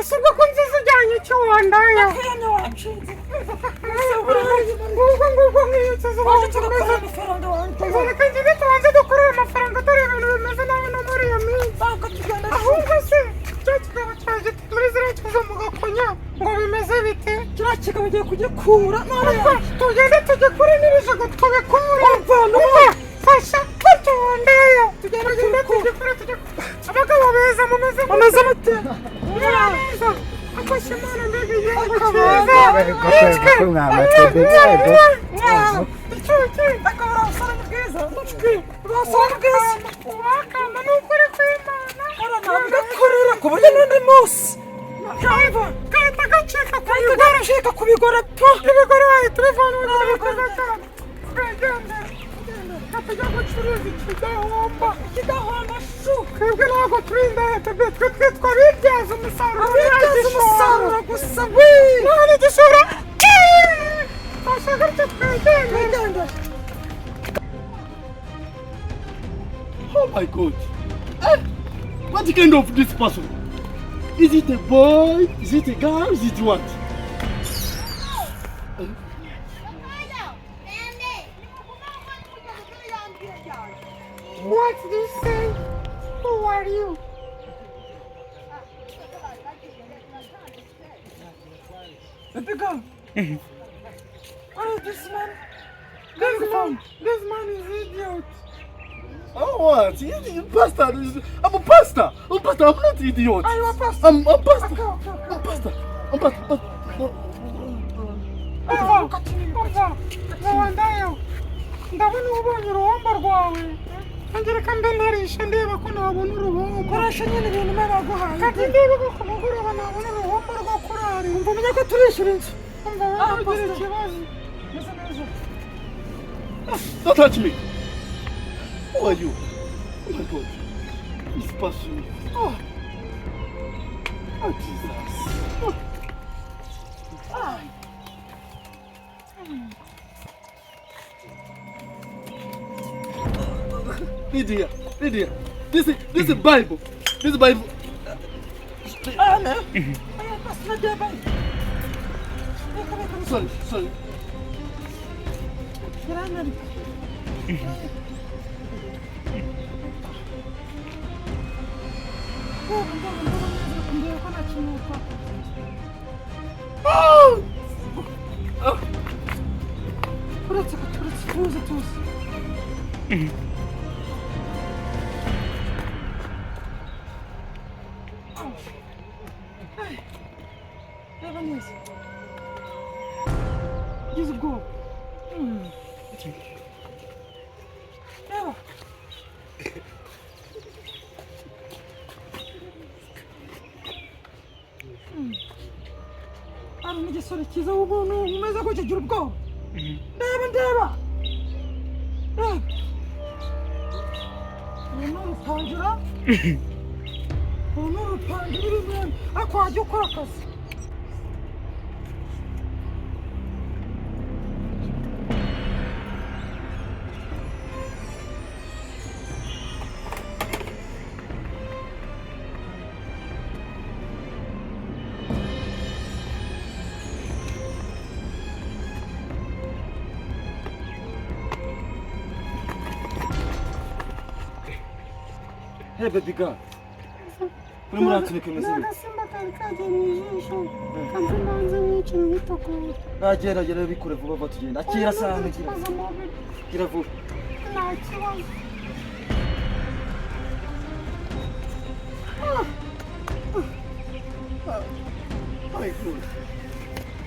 Ese ubwo ko nziza ujyanye icyo wandaya Akene wanshinze nguko nkiyukiza waje tugakora amafaranga wanjye reka njye tubanze dukorera amafaranga dore ibintu bimeze nabi no muri iyo minsi banka tugenda ahubwo se cyo kigabo cyaje muri ziriya kiza mu gakonya ngo bimeze bite kiriya kigabo ugiye kugikura tugende tujye kuri n'ibijigo tubikure fasha gutyo wandaya tugende tugikure abagabo beza mumeze mute neza akoshye imana mbega igihugu cyiza akabura abasore ni bwiza abasore bwiza wakanda ni ukuri kw'imana aranabigakorera ku buryo n'undi munsi kahita gacika ku bigore po ibigore wahita ubivana mu bikorwa cyane twegende tujya gucuruza ikidahomba shu twebwe ntabwo turi indaya twe twitwa bibyaza umusaruro gusa none gishora twashaka icyo twegende Oh my God! What kind of this person? Is it a boy? Is it a girl? Is it what? What's this say? Who are you? Baby girl what is this man? This man is idiot. Oh what? You pastor? I'm a pastor. I'm not idiot. Are you a pastor? I'm pastor. Okay. I'm pastor. I'm pastor. Wandayo ndabona ubonye uruhombo rwawe ngereka mbe narisha ndeba ko nabona uruhombo koresha nyine ibintu mwana waguhaye kandi ndebe ko ku mugoroba nabona uruhombo rwo kurara umva umenye ko turishyura inzu umva wowe ugira ikibazo meze neza Don't touch me. Who are you? Oh my God. This person. Oh Jesus. Lydia. This is Bible. This is Bible. no. Pastor Deba. Sorry. Granary. Just go. Yeah. I'm just sort of kiza ubuntu umeze ko kigira ubwoba. Ndeba. Urupangira ibintu akwajya ukora akazi. Hey baby girl. Kuri muri atune kemeze bite? Agasimba kari kagiye mu ijisho kandi nanze n'ikintu bitokora Gera bikure vuba tugenda. Akira sana gira vuba. nta kibazo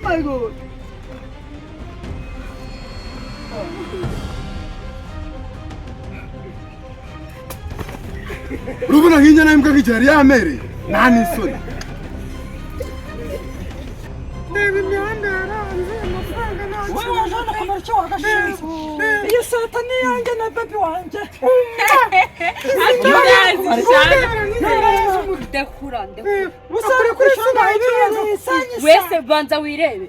My God. Urubona nk'inyana y'imbwa nk'icyari yamere nta n'isoni. reba imihanda yaranze amafaranga nta Wowe waje hano kumara icyo wagashinze. Iyo sata ni iyanjye na baby wanjye. Ndekura Musore kwishyura ntayibibazo yisanye. wese banza wirebe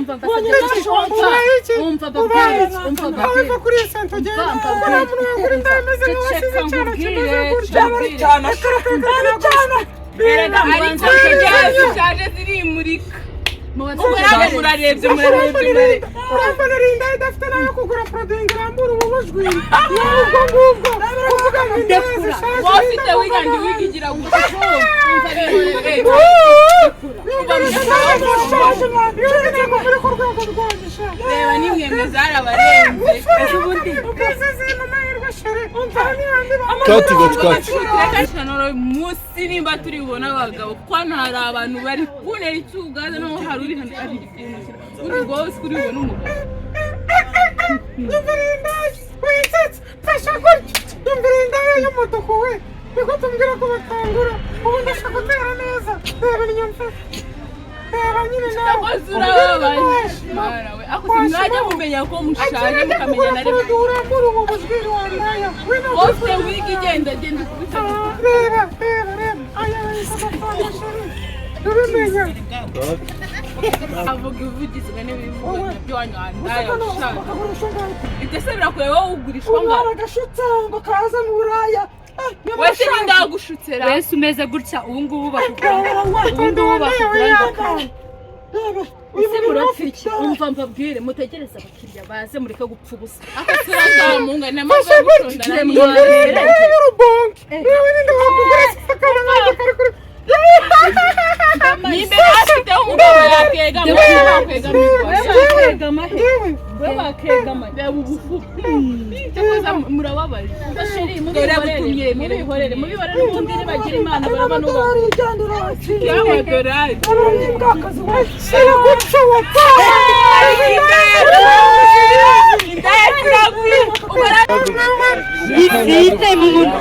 umva Uba babwire kuri iyi senta ugenda Umva, uri umuntu wagura inda ameze nk'uwasize icyaro kimeze gutya. erega ubanza kujyayo shaje zirimurika murarebye urambona ari inda idafite nayo kugura produit ngo irambure ubu bujwi n'ubwo ngubwo kuvuga ngo inda zishaje wafite wigandi wigigira gusa reba nimwe zarabarenze Kati gati. Kanoro musi nimba turi bubona abagabo kuko hano hari abantu bari kunera icyugaza no hari uri hano ari ikintu uri rwose kuri bubona umugabo Yumvirinda y'umutuku we niko tumbwira ko batangura ubu ndashaka gutera neza reba inyuma reba nyine nawe urababaye ako mwajya mumenya ko mushaje mukamenya na rimwe urambura ubu bujwiri wandaya wose wiga igenda ukubita reba aya y'amafaranga sheri urabimenya avuga ubuvugizi n'ibivuga byo wanyandaya ushaje itese birakureba wowe ugurishwa ngaho agashutse ngo kaza mu buraya wese nindagushutse wese umeze gutya ubu ngubu bakugura ese murapfiki umva mbabwire mutegereze abakiriya baze mureke gupfa ubusa akasura zamunga n'amazi gushondana nibe afite umugabo yakegama we wakegama reba ubufu cyakoze murababaye dore butumye mubihorere n'ubundi nibagira imana baraba n'ubu yawe dorari ifite muntu